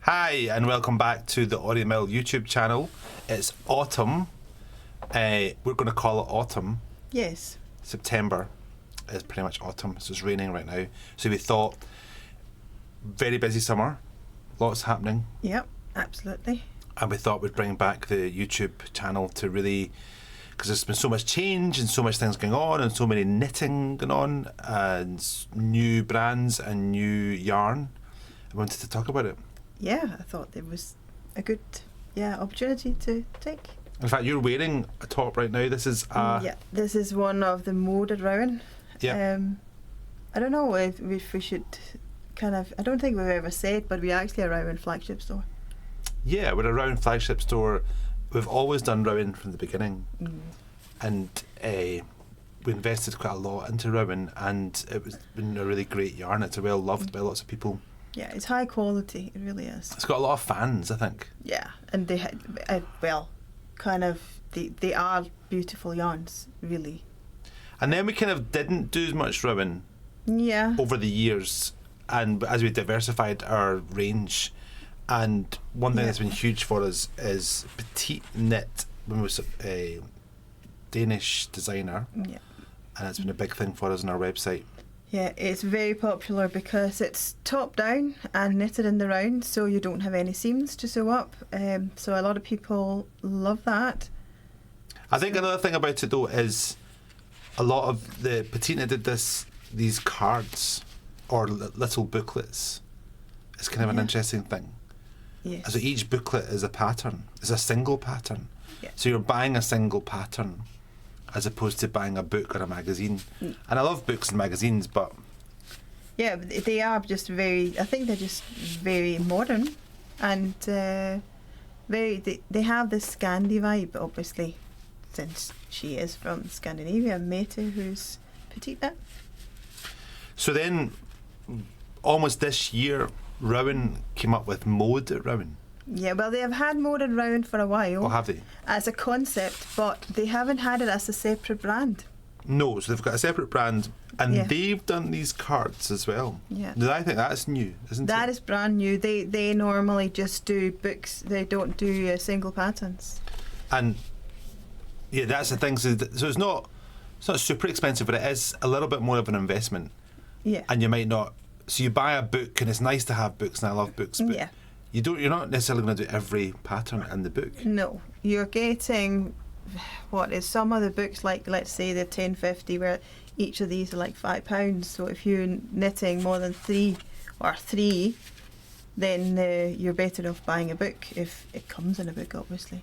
Hi, and welcome back to the Orry YouTube channel. It's autumn. We're going to call it autumn. Yes. September is pretty much autumn, so it's raining right now. So we thought, very busy summer, lots happening. Yep, absolutely. And we thought we'd bring back the YouTube channel to really, because there's been so much change and so much things going on and so many knitting going on and new brands and new yarn. I wanted to talk about it. Yeah, I thought there was a good opportunity to take. In fact, you're wearing a top right now. This is this is one of the Moded Rowan. Yeah. I don't know if we should I don't think we've ever said, but we actually are a Rowan flagship store. Yeah, we're a Rowan flagship store. We've always done Rowan from the beginning. And we invested quite a lot into Rowan, and it's been a really great yarn. It's well loved by lots of people. Yeah, it's high quality. It really is. It's got a lot of fans, I think. Yeah, and they they are beautiful yarns, really. And then we kind of didn't do as much Rowan over the years, and as we diversified our range. And one thing that's been huge for us is Petite Knit, when we was a Danish designer. Yeah. And it's been a big thing for us on our website. Yeah, it's very popular because it's top down and knitted in the round, so you don't have any seams to sew up. So a lot of people love that. I think another thing about it though is a lot of the Petite Knit did these cards or little booklets. It's kind of an interesting thing. Yes. So each booklet is a pattern. It's a single pattern. Yeah. So you're buying a single pattern as opposed to buying a book or a magazine. And I love books and magazines, but... Yeah, they are just I think they're just very modern. And they have this Scandi vibe, obviously, since she is from Scandinavia, Mette, who's Petite Knit. So then, almost this year, Rowan came up with Mode at Rowan. Yeah, well, they have had Moded Rowan for a while. Oh, have they? As a concept, but they haven't had it as a separate brand. No, so they've got a separate brand, and they've done these cards as well. Yeah. I think that's new, isn't it? That is brand new. They normally just do books. They don't do single patterns. And yeah, that's the thing. So it's not super expensive, but it is a little bit more of an investment. Yeah. And you might not. So you buy a book, and it's nice to have books, and I love books. But you're not necessarily going to do every pattern in the book. No, you're getting what is some of the books, like let's say the 1050, where each of these are like £5. So if you're knitting more than three, then you're better off buying a book if it comes in a book, obviously.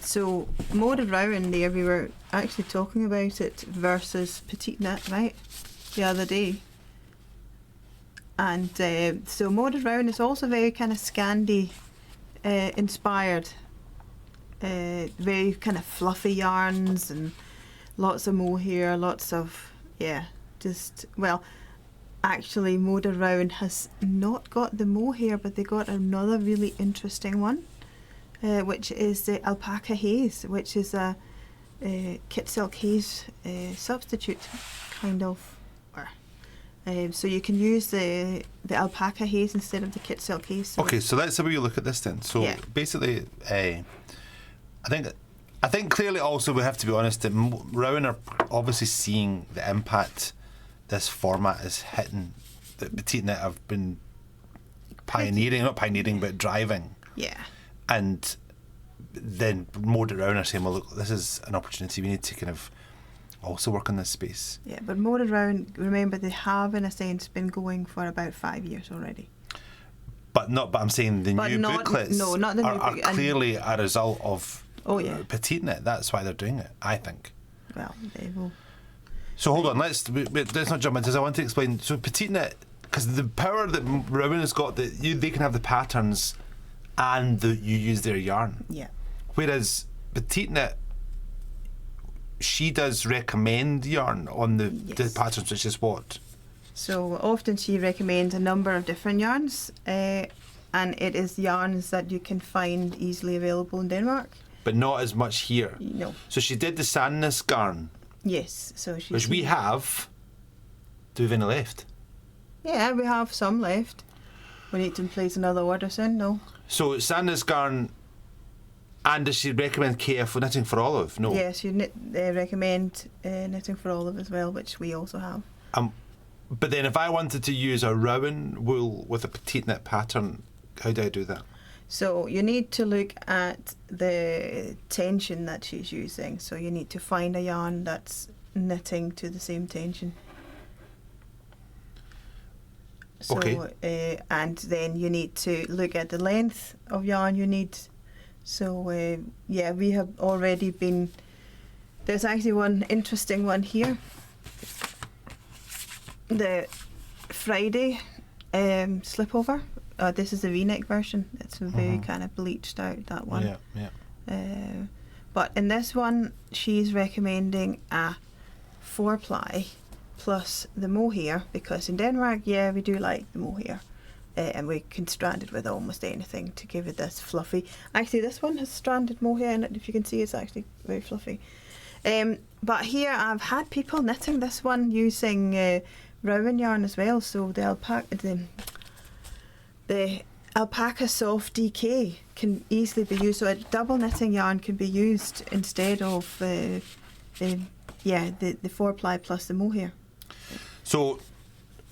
So Moded Rowan there, we were actually talking about it versus Petite Knit, right, the other day. And so Moded Rowan is also very kind of Scandi inspired. Very kind of fluffy yarns and lots of mohair, lots of, actually Moded Rowan has not got the mohair, but they got another really interesting one, which is the Alpaca Haze, which is a kit silk haze substitute, kind of. So you can use the alpaca haze instead of the kit silk haze. So okay, so let's have a wee look at this then. So basically, I think clearly also we have to be honest that Rowan are obviously seeing the impact this format is hitting. That Petite Knit have been but driving. Yeah. And then Moded Rowan are saying, well, look, this is an opportunity. We need to kind of also work on this space. Yeah, but Moded Rowan, remember, they have in a sense been going for about 5 years already. But I'm saying the new booklets are clearly a result of Petite Knit. That's why they're doing it, I think. Well, they will. So hold on, let's not jump into this. I want to explain. So Petite Knit, because the power that Rowan has got, that they can have the patterns and you use their yarn. Yeah. Whereas Petite Knit, she does recommend yarn on the patterns, which is what? So often she recommends a number of different yarns, and it is yarns that you can find easily available in Denmark. But not as much here. No. So she did the Sandnes garn. Yes. So which we have. Do we have any left? Yeah, we have some left. We need to place another order soon, no? So Sanda's garn, and does she recommend KF knitting for olive? No. Yes, you recommend knitting for olive as well, which we also have. But then if I wanted to use a Rowan wool with a Petite Knit pattern, how do I do that? So you need to look at the tension that she's using. So you need to find a yarn that's knitting to the same tension. So, okay. And then you need to look at the length of yarn you need. So yeah, we have already been, there's actually one interesting one here. The Friday slipover. This is the V-neck version. It's very kind of bleached out, that one. Yeah. But in this one, she's recommending a 4-ply plus the mohair, because in Denmark, yeah, we do like the mohair. And we can strand it with almost anything to give it this fluffy. Actually, this one has stranded mohair in it. If you can see, it's actually very fluffy. But here, I've had people knitting this one using Rowan yarn as well. So the alpaca soft DK can easily be used. So a double knitting yarn can be used instead of the 4-ply plus the mohair. So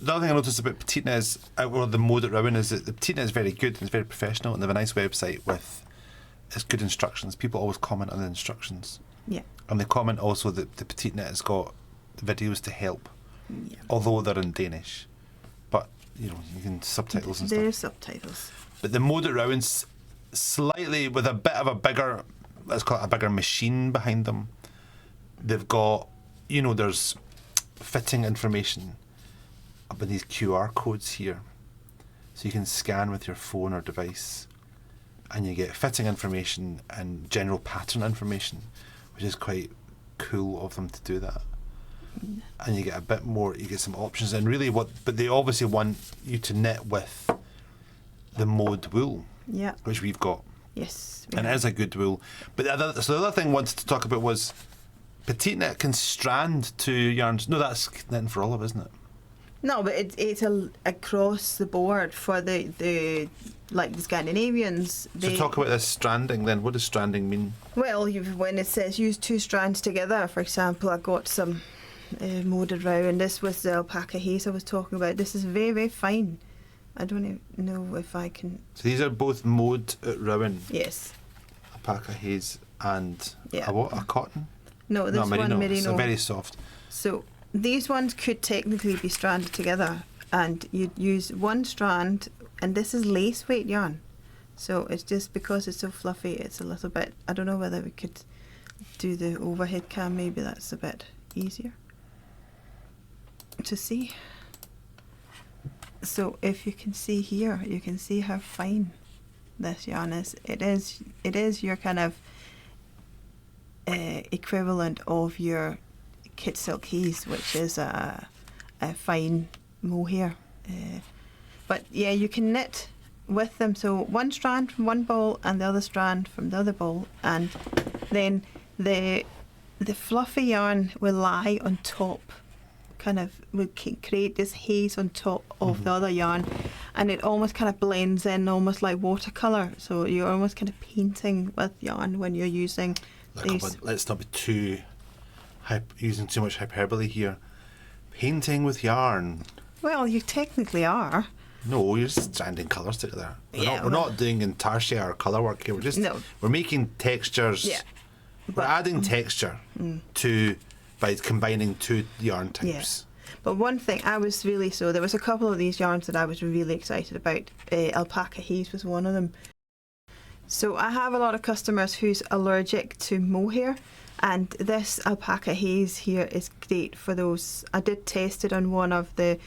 the other thing I noticed about Petite Knit is, or the mode at Rowan, is that the Petite Knit is very good and it's very professional, and they have a nice website with it's good instructions. People always comment on the instructions. Yeah. And they comment also that the Petite Knit has got videos to help, although they're in Danish. But you can subtitles and stuff. There's subtitles. But the mode at Rowan's slightly with a bit of a bigger, let's call it a bigger machine behind them. They've got, there's fitting information up in these QR codes here, so you can scan with your phone or device, and you get fitting information and general pattern information, which is quite cool of them to do that. And you get a bit more, you get some options, and really but they obviously want you to knit with the mode wool, which we've got. Yes, and it is a good wool. But the other thing I wanted to talk about was Petite Knit can strand two yarns. No, that's knitting for olive, isn't it? No, but it's across the board for the like the Scandinavians. So talk about this stranding then. What does stranding mean? Well, when it says use 2 strands together, for example, I got some moded Rowan. This was the alpaca haze I was talking about. This is very, very fine. I don't even know if I can. So these are both mode at Rowan. Yes. Alpaca haze and a cotton? No, this one merino. So very soft. So these ones could technically be stranded together, and you'd use one strand, and this is lace weight yarn. So it's just because it's so fluffy, it's a little bit, I don't know whether we could do the overhead cam, maybe that's a bit easier to see. So if you can see here, you can see how fine this yarn is. It is your kind of equivalent of your kit silk haze, which is a fine mohair. But yeah, you can knit with them. So one strand from one ball and the other strand from the other ball, and then the fluffy yarn will lie on top. Will create this haze on top of the other yarn, and it almost kind of blends in, almost like watercolor. So you're almost kind of painting with yarn when you're using these. Let's not be using too much hyperbole here. Painting with yarn. Well, you technically are. No, you're just stranding colours together. We're not doing intarsia or colour work here. We're making textures. Yeah. We're adding texture by combining 2 yarn types. Yeah. But one thing there was a couple of these yarns that I was really excited about. Alpaca haze was one of them. So I have a lot of customers who's allergic to mohair, and this alpaca haze here is great for those. I did test it on one of the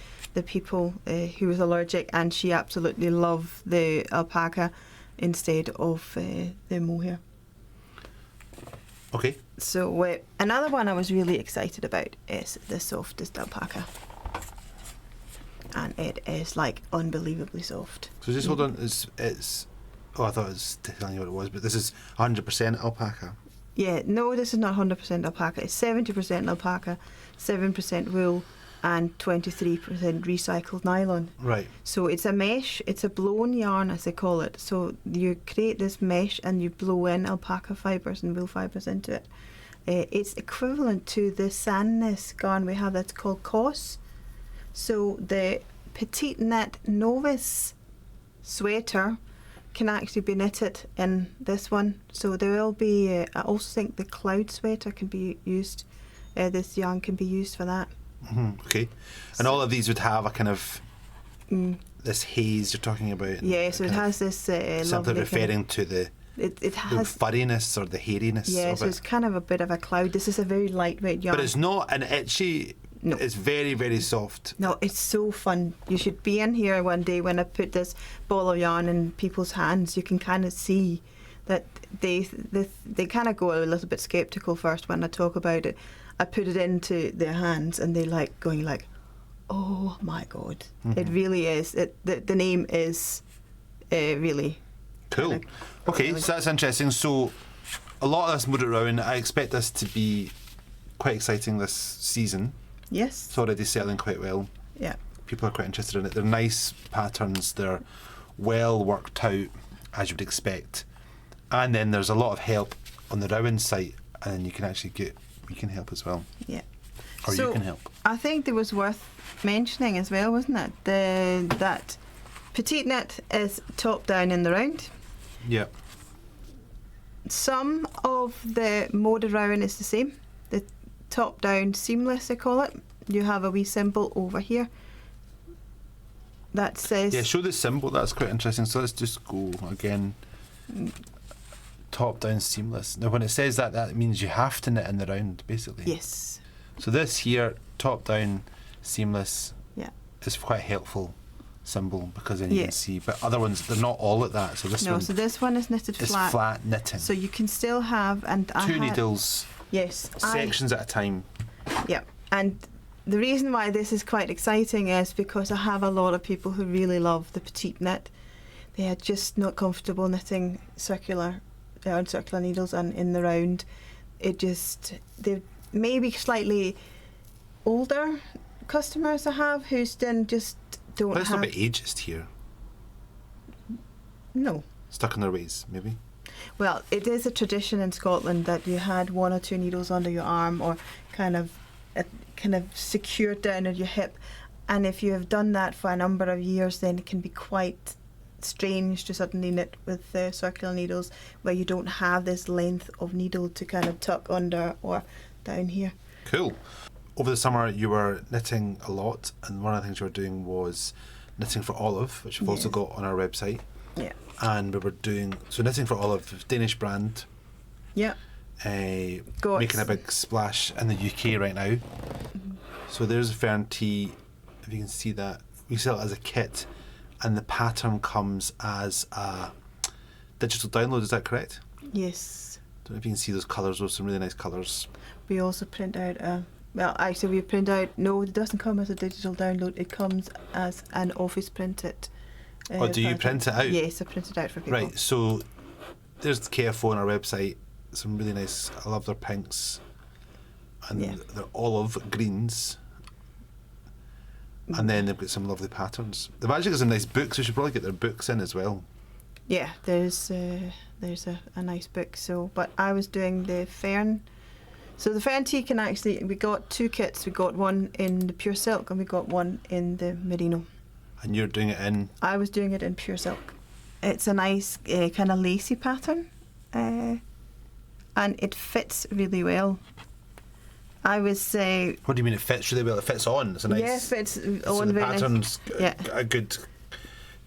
people who was allergic, and she absolutely loved the alpaca instead of the mohair. Okay. So another one I was really excited about is the softest alpaca, and it is like unbelievably soft. So just hold on, it's I thought it was telling you what it was, but this is 100% alpaca. Yeah, no, this is not 100% alpaca. It's 70% alpaca, 7% wool, and 23% recycled nylon. Right. So it's a mesh, it's a blown yarn as they call it. So you create this mesh and you blow in alpaca fibres and wool fibres into it. It's equivalent to the sandness garn we have that's called COS. So the Petite Knit Novice sweater can actually be knitted in this one. So there will be, I also think the cloud sweater can be used, this yarn can be used for that. Okay. And all of these would have a kind of this haze you're talking about. Yeah, so it has this simply referring to the has furriness or the hairiness of it. So it's kind of a bit of a cloud. This is a very lightweight yarn. But it's not an itchy. No. It's very, very soft. No, it's so fun. You should be in here one day when I put this ball of yarn in people's hands. You can kind of see that they kind of go a little bit sceptical first when I talk about it. I put it into their hands and they like going like, oh my God. It really is. The name is really cool. Okay, so that's interesting. So a lot of this Mood It Round, I expect this to be quite exciting this season. Yes. It's already selling quite well. Yeah. People are quite interested in it. They're nice patterns. They're well worked out, as you would expect. And then there's a lot of help on the Rowan site, and you can actually we can help as well. Yeah. Or so you can help. I think it was worth mentioning as well, wasn't it? That Petite Knit is top down in the round. Yeah. Some of the Mood It Round is the same. The top down seamless, they call it. You have a wee symbol over here that says... Yeah, show the symbol. That's quite interesting. So let's just go again. Top down seamless. Now when it says that, that means you have to knit in the round, basically. Yes. So this here, top down seamless, is quite helpful symbol because then you can see. But other ones, they're not all like that. So this one, so this one is knitted flat. It's flat knitting. So you can still have two needles. Yes. Sections at a time. Yeah, and the reason why this is quite exciting is because I have a lot of people who really love the Petite Knit. They are just not comfortable knitting circular needles and in the round. They're maybe slightly older customers I have who then just don't But it's have... not a bit ageist here. No. Stuck in their ways, maybe. Well, it is a tradition in Scotland that you had one or two needles under your arm or kind of secured down at your hip, and if you have done that for a number of years, then it can be quite strange to suddenly knit with circular needles where you don't have this length of needle to kind of tuck under or down here. Cool. Over the summer you were knitting a lot, and one of the things you were doing was knitting for Olive, which we've also got on our website. Yeah. And we were doing knitting for Olive, Danish brand. Yeah. Making a big splash in the UK right now. So there's a Fern tee, if you can see that. We sell it as a kit, and the pattern comes as a digital download, is that correct? Yes. Don't know if you can see those colours, those are some really nice colours. We also print out no, it doesn't come as a digital download, it comes as an office printed. Do you print it out? Yes, I print it out for people. Right, so there's the KFO on our website, some really nice, I love their pinks, and they're olive greens. And then they've got some lovely patterns. They've actually got some nice books. We should probably get their books in as well. Yeah, there's a nice book. So, but I was doing the Fern. So the Fern tee can actually, we got two kits. We got one in the pure silk and we got one in the merino. And you're doing it in? I was doing it in pure silk. It's a nice kind of lacy pattern, and it fits really well. I was. What do you mean it fits really well? It fits on. It's a nice. Yeah, it fits on. So the pattern's nice. a good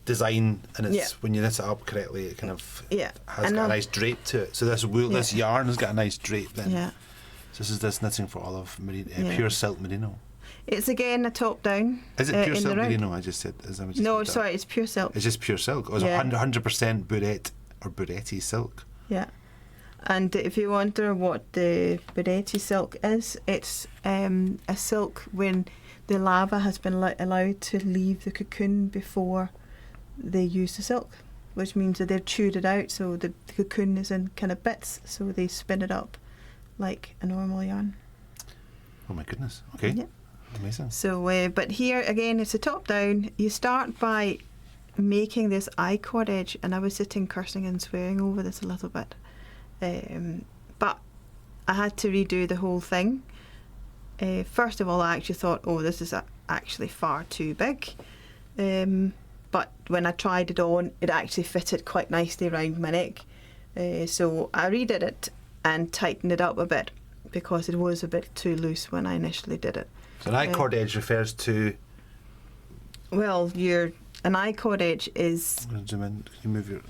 design, and it's when you knit it up correctly, it kind of has got a nice drape to it. So this wool, this yarn has got a nice drape then. Yeah. So this is this knitting for Olive pure silk merino. It's again a top down. Is it pure silk merino? I just said. No, sorry, it's pure silk. It's just pure silk. Oh, it's 100% burette or buretti silk. Yeah. And if you wonder what the buretti silk is, it's a silk when the larva has been allowed to leave the cocoon before they use the silk, which means that they've chewed it out, so the cocoon is in kind of bits, so they spin it up like a normal yarn. Oh my goodness. Okay. Yeah. Amazing. So, but here again, it's a top down. You start by making this I-cord edge, and I was sitting cursing and swearing over this a little bit, but I had to redo the whole thing. First of all, I actually thought, oh, this is actually far too big, but when I tried it on, it actually fitted quite nicely around my neck, so I redid it and tightened it up a bit because it was a bit too loose when I initially did it. So an I-cord edge refers to... Well, an I-cord edge is... I'm going to zoom in. Can you move your...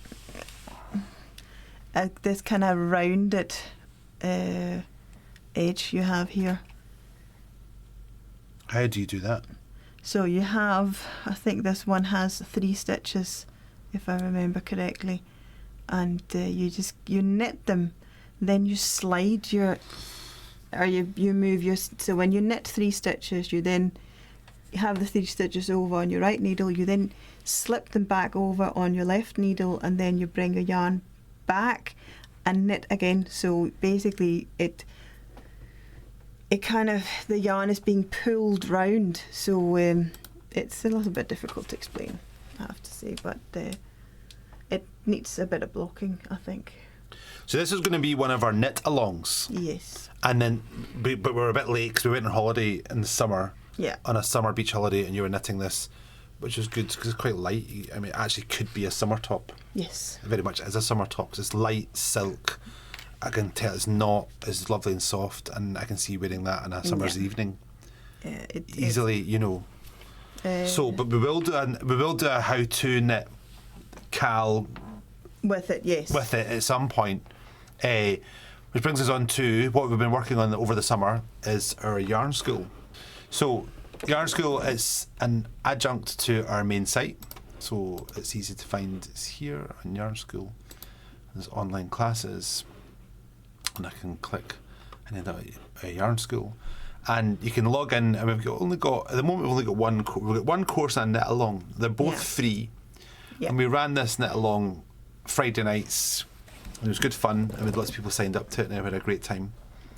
this kind of rounded edge you have here. How do you do that? So you have, I think this one has 3 stitches, if I remember correctly, and you knit them, then you slide you move your, so when you knit 3 stitches, you then have the 3 stitches over on your right needle, you then slip them back over on your left needle, and then you bring your yarn back and knit again. So basically it kind of, the yarn is being pulled round, so it's a little bit difficult to explain, I have to say, but it needs a bit of blocking, I think. So this is going to be one of our knit alongs. Yes. And then, but we're a bit late because we went on holiday in the summer. Yeah. On a summer beach holiday, and you were knitting this, which is good because it's quite light. I mean, it actually could be a summer top. Yes. It very much is a summer top because it's light silk. I can tell it's not as lovely and soft, and I can see wearing that on a summer's evening. Yeah, easily, you know. So, but we will do a how-to knit Cal with it, yes. With it at some point. Which brings us on to what we've been working on over the summer is our yarn school. So yarn school is an adjunct to our main site, so it's easy to find. It's here on yarn school. There's online classes, and I can click and then a yarn school, and you can log in. And we've only got at the moment we've only got one course and knit along. They're both free, and we ran this knit along Friday nights. And it was good fun, and we had lots of people signed up to it, and we had a great time.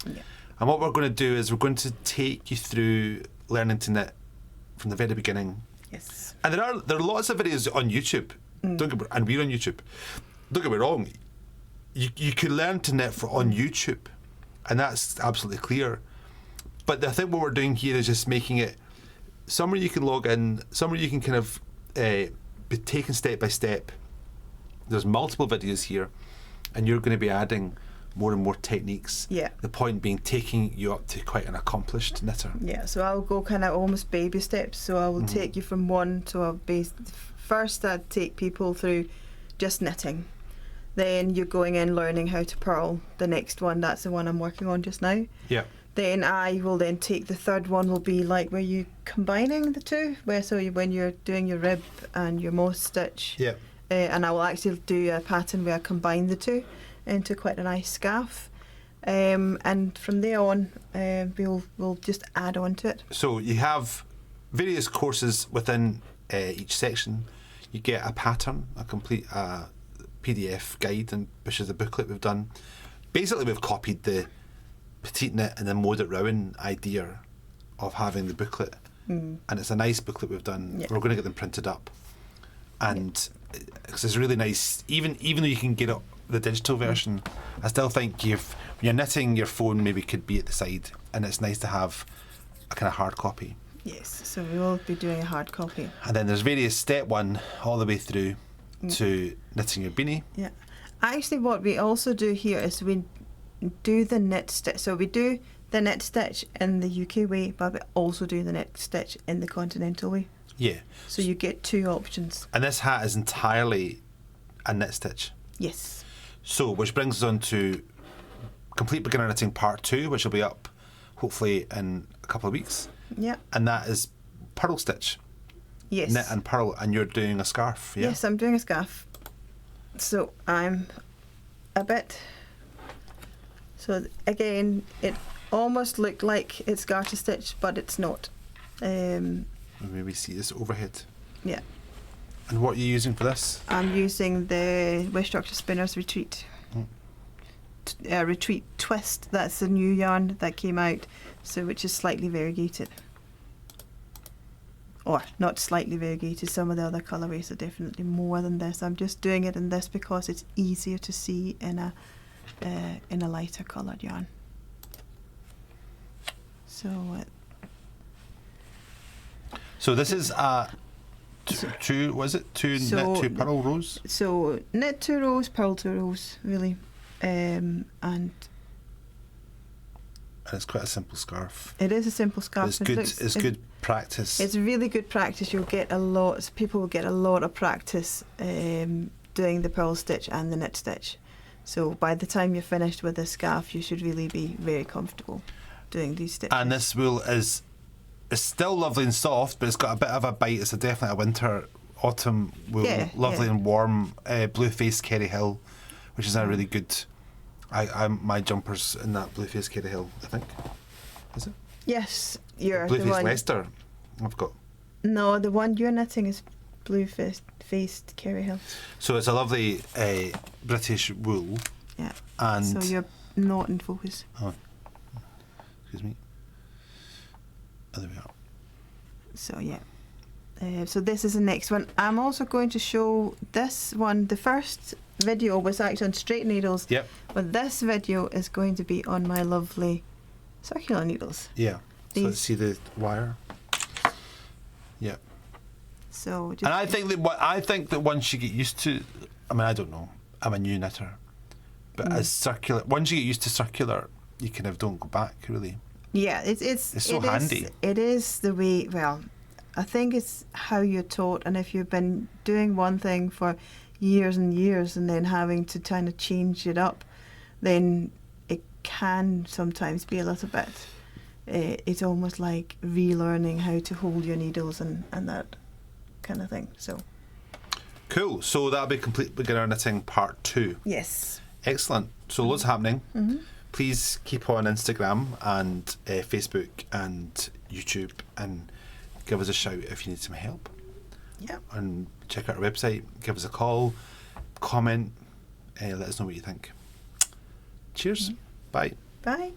Yeah. And what we're going to do is we're going to take you through learning to knit from the very beginning. Yes. And there are lots of videos on YouTube. And we're on YouTube. Don't get me wrong. You could learn to knit on YouTube, and that's absolutely clear. But I think what we're doing here is just making it somewhere you can log in, somewhere you can kind of be taken step by step. There's multiple videos here. And you're going to be adding more and more techniques. Yeah. The point being taking you up to quite an accomplished knitter. Yeah, so I'll go kind of almost baby steps. So I will take you from one to a base. First, I'd take people through just knitting. Then you're going in learning how to purl. The next one, that's the one I'm working on just now. Yeah. Then I will then take the third one will be like where you combining the two, when you're doing your rib and your moss stitch. Yeah. And I will actually do a pattern where I combine the two into quite a nice scarf, and from there on we'll just add on to it. So you have various courses within each section. You get a pattern, a complete PDF guide, and which is the booklet we've done. Basically, we've copied the Petite Knit and the Mode at Rowan idea of having the booklet, and it's a nice booklet we've done. We're going to get them printed up, and it's really nice. Even though you can get it, the digital version, I still think when you're knitting, your phone maybe could be at the side, and it's nice to have a kind of hard copy. Yes, so we will be doing a hard copy. And then there's various step 1 all the way through to knitting your beanie. Yeah. Actually, what we also do here is we do the knit stitch. So we do the knit stitch in the UK way, but we also do the knit stitch in the continental way. Yeah. So you get 2 options. And this hat is entirely a knit stitch. Yes. So, which brings us on to Complete Beginner Knitting Part 2, which will be up hopefully in a couple of weeks. Yeah. And that is purl stitch. Yes. Knit and purl, and you're doing a scarf. Yeah? Yes, I'm doing a scarf. So I'm a bit. So again, it almost looked like it's garter stitch, but it's not. Maybe see this overhead. Yeah. And what are you using for this? I'm using the West Yorkshire Spinners Retreat. Retreat Twist. That's the new yarn that came out, so which is slightly variegated. or not slightly variegated. Some of the other colourways are definitely more than this. I'm just doing it in this because it's easier to see in a lighter coloured yarn. So this is two. Was it two knit 2 purl rows? So knit 2 rows, purl 2 rows, really, and it's quite a simple scarf. It is a simple scarf. It's good. It's good practice. It's really good practice. You'll get a lot. People will get a lot of practice doing the purl stitch and the knit stitch. So by the time you're finished with the scarf, you should really be very comfortable doing these stitches. And this wool is still lovely and soft, but it's got a bit of a bite. It's definitely a winter, autumn wool. Lovely and warm, blue-faced Kerry Hill, which is a really good. My jumper's in that blue-faced Kerry Hill, I think. Is it? Yes, you're blue-faced the one. Leicester. I've got. No, the one you're knitting is blue-faced Kerry Hill. So it's a lovely British wool. Yeah. And so you're not in focus. Oh, excuse me. Oh, there we are. So yeah. So this is the next one. I'm also going to show this one. The first video was actually on straight needles. Yep. But this video is going to be on my lovely circular needles. Yeah. So let's see the wire. Yeah. So. And I think that once you get used to, I mean, I don't know. I'm a new knitter, but as circular, once you get used to circular, you kind of don't go back really. Yeah, it's so handy. It is the way. Well, I think it's how you're taught, and if you've been doing one thing for years and years, and then having to kind of change it up, then it can sometimes be a little bit. It's almost like relearning how to hold your needles and that kind of thing. So. Cool. So that'll be Complete Beginner Knitting Part 2. Yes. Excellent. So loads happening. Mm-hmm. Please keep on Instagram and Facebook and YouTube and give us a shout if you need some help. Yeah. And check out our website, give us a call, comment, let us know what you think. Cheers. Mm-hmm. Bye. Bye.